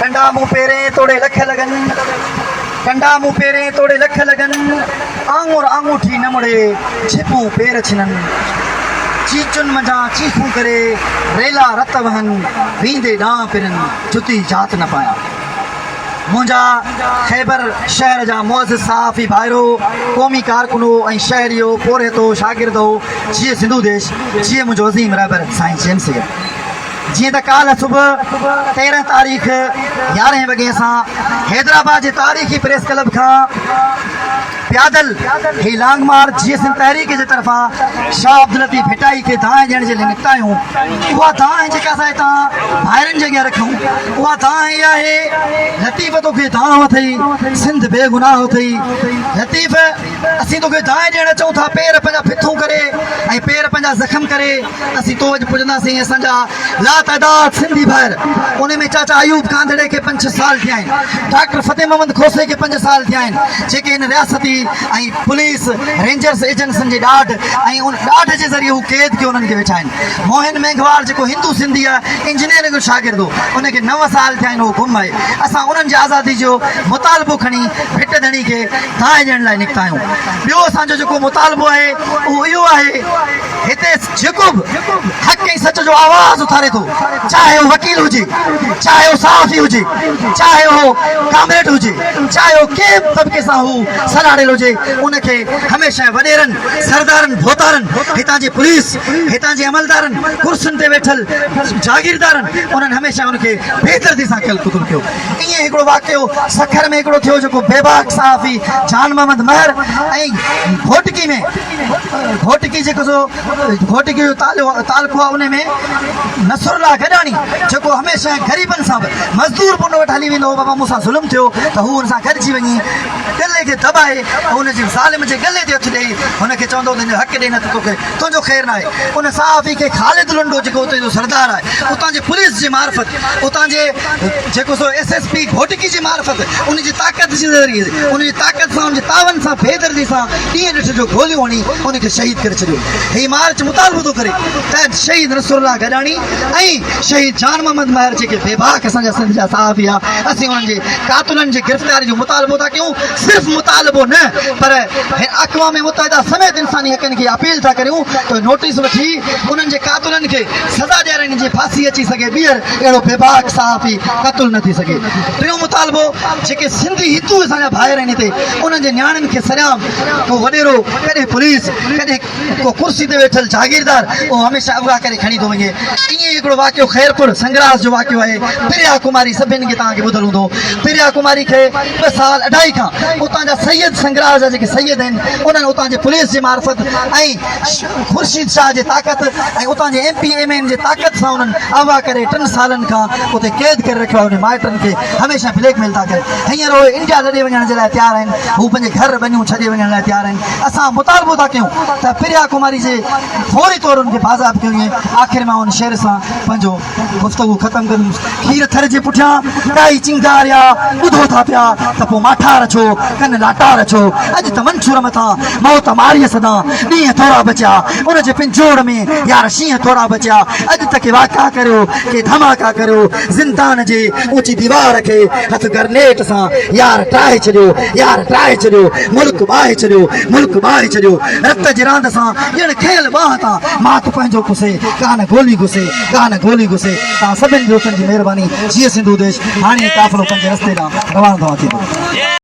कंडा मुंह पेरे तोड़े लख लगन, कंडा मुंह पेरे तोड़े लख लगन, आंगुर आंगूठी न मुड़े छिपू पेर छिनन, चीचुन मजा चीखू करे रेला रत वहन, वींदे डां पिरन जुती जात न पाया। मुंजा खैबर शहर जा मुअज़्ज़िज़ सहाफ़ी भाइरो, क़ौमी कारकुनो ऐं शहरियो, पोरितो शागिर्दो, जीअं सिंधु देश, जीअं मुंहिंजो अज़ीम रहबर साईं जेम्स हीअ। जीअं त काल्ह सुबुह 13 तारीख़ 11 वॻे असां हैदराबाद जे तारीख़ी प्रेस क्लब खां प्यादल ही लॉन्ग मार्च जीअं सिंध तहरीक जे तरफ़ां शाह अब्दुल लतीफ़ भिटाई खे दांह ॾियण जे लाइ निकिता आहियूं। उहा दांह जेका असां हितां भाइरनि जे अॻियां रखूं, उहा दांह इहा आहे, लतीफ़ तोखे दांह अथई, सिंध बेगुनाह अथई। लतीफ़ असीं तोखे दांह ॾियणु अचूं था, पेर पंहिंजा फिथूं करे ऐं पेर पंहिंजा ज़ख़्म करे असीं तो अॼु पुॼंदासीं। असांजा लातइदाद सिंधी भाइर, उन में चाचा अयूब कांधड़े खे 5-6 साल थिया आहिनि, डॉक्टर फ़तेह मोहम्मद खोसे खे 5 साल थिया आहिनि, जेके हिन रियासती ऐं पुलिस रेंजर्स एजेंसियुनि जे ॾाढ ऐं उन ॾाढ जे ज़रिए हू क़ैद के उन्हनि खे वेठा आहिनि। मोहन मेघवाल जेको हिंदू सिंधी आहे, इंजीनियरिंग जो शागिर्दु, उनखे 9 साल थिया आहिनि, उहो गुम आहे। असां उन्हनि जी आज़ादी जो मुतालबो खणी भिट धणी खे दांह ॾियण लाइ निकिता आहियूं। ॿियो असांजो जेको मुतालबो आहे उहो इहो आहे, हिते जेको बि हक़ ऐं सच जो आवाज़ उथारे थो, चाहे उहो वकील हुजे, चाहे उहो सहाफ़ी हुजे, चाहे उहो कामरेड हुजे, चाहे उहो कंहिं बि तबिके सां हू सलाड़ियल हुजे, उनखे हमेशह वॾेरनि सरदारनि भोतारनि, हितां जे पुलिस, हितां जे अमलदारनि, कुर्सियुनि ते वेठल जागीरदारनि, उन्हनि हमेशह उनखे बेदर्दी सां कल क़तल कयो। ईअं हिकिड़ो वाक़ियो सखर में हिकिड़ो थियो, जेको बेबाक सहाफ़ी जान मोहम्मद महर ऐं घोटकी में, घोटकी जेको घोटकी जो तालुको आहे, उन में नसरुल्लाह गॾाणी जेको हमेशह ग़रीबनि सां मज़दूर पुन वटि हली वेंदो हो, बाबा मूंसां ज़ुल्म थियो त हू हुन सां गॾिजी वञी गले खे दॿाए हुनजे ज़ालिम जे गले ते हथु ॾेई हुनखे चवंदो तुंहिंजो हक़ ॾे, न त तोखे तुंहिंजो ख़ैरु न आहे। उन सहाफ़ी खे ख़ालिद लुंडो जेको उते जो सरदार आहे, उतां जे पुलिस जी मार्फत, उतां जे जेको सो SSP घोटकी जी मार्फत, उनजी ताक़त जे ज़रिए, उनजी ताक़त सां, उनजे तावन सां, बेदर्दी सां ॾींहं ॾिठ जो गोलियूं हणी उनखे शहीद करे छॾियो। हीउ मार्च मुतालबो थो करे त शहीद नसरुल्लाह गॾाणी ऐं शहीद जान मोहम्मद महर जेके बेबाक असांजा सिंध जा सहाफ़ी आहे, असीं उन्हनि जे कातुलनि जी गिरफ़्तारी जो मुतालबो था कयूं। सिर्फ़ मुतालबो न, पर अक़वाम मुत्तहिदा समेत इंसानी हक़नि खे अपील था करियूं त नोटिस वठी उन्हनि जे कातुलनि खे सज़ा ॾियाराइण जी फांसी अची सघे, ॿीहर अहिड़ो बेबाक सहाफ़ी क़तल न थी सघे। टियों मुतालबो, जेके सिंधी हितू असांजा भाइर आहिनि हिते, उन्हनि जे नियाणियुनि खे सरियाम को वॾेरो, कॾहिं पुलिस, कॾहिं को कुर्सी ते वेठल जागीरदार, उहो हमेशह अगवा करे खणी थो वञे। ईअं हिकिड़ो वाक़ियो खैरपुर संग्रास जो वाक़ियो आहे। प्रिया कुमारी सभिनि खे तव्हांखे ॿुधल हूंदो। प्रिया कुमारी खे 2 साल अढाई खां उतां जा सैयद संग्रास जा जेके सैयद आहिनि, उन्हनि उतां जे पुलिस जे मार्फत ऐं ख़ुर्शीद शाह जे ताक़त ऐं उतां जे MPMN जे ताक़त सां उन्हनि अगवा करे 3 सालनि खां उते क़ैद करे रखियो आहे। उन माइटनि खे हमेशह ब्लैकमेल था कनि। हींअर उहे इंडिया लॾे वञण जे लाइ तयारु आहिनि, हू पंहिंजे घर वञूं छॾे वञण लाइ तयारु आहिनि। असां मुतालबो था कयूं त प्रिया कुमारी जे फौरी तौर उनखे बाज़ाब कयूं। आख़िर मां उन शेर सां पंहिंजो गुफ़्तगू ख़तमु कंदुमि। खीर थर जे पुठियां काई चिंगारिया ॿुधो था पिया त पोइ माठार छो, कन लाटार छो, अॼु त मंछूर मथां मौत मारीअ सदां, ॾींहं थोरा बचिया उनजे पिंजोड़ में यार शींहं थोरा बचिया। अॼु त के वाक़ा करियो, के धमाका करियो, ज़िंदान जे ऊची दीवार खे हथ ग्रनेट सां यार टाहे छॾियो, यार टाहे छॾियो, मुल्क ॿाहे छॾियो, मुल्क ॿाहे छॾियो। रत जी रांदि सां ॼण खेल बाह तां मात पंहिंजो घुसे, कान गोली घुसे, कान गोली घुसे। तव्हां सभिनि दोस्तनि जी महिरबानी। जीअं सिंधु देश हाणे काफ़िलो पंहिंजे रस्ते ॾांहुं रवानो थो थींदो।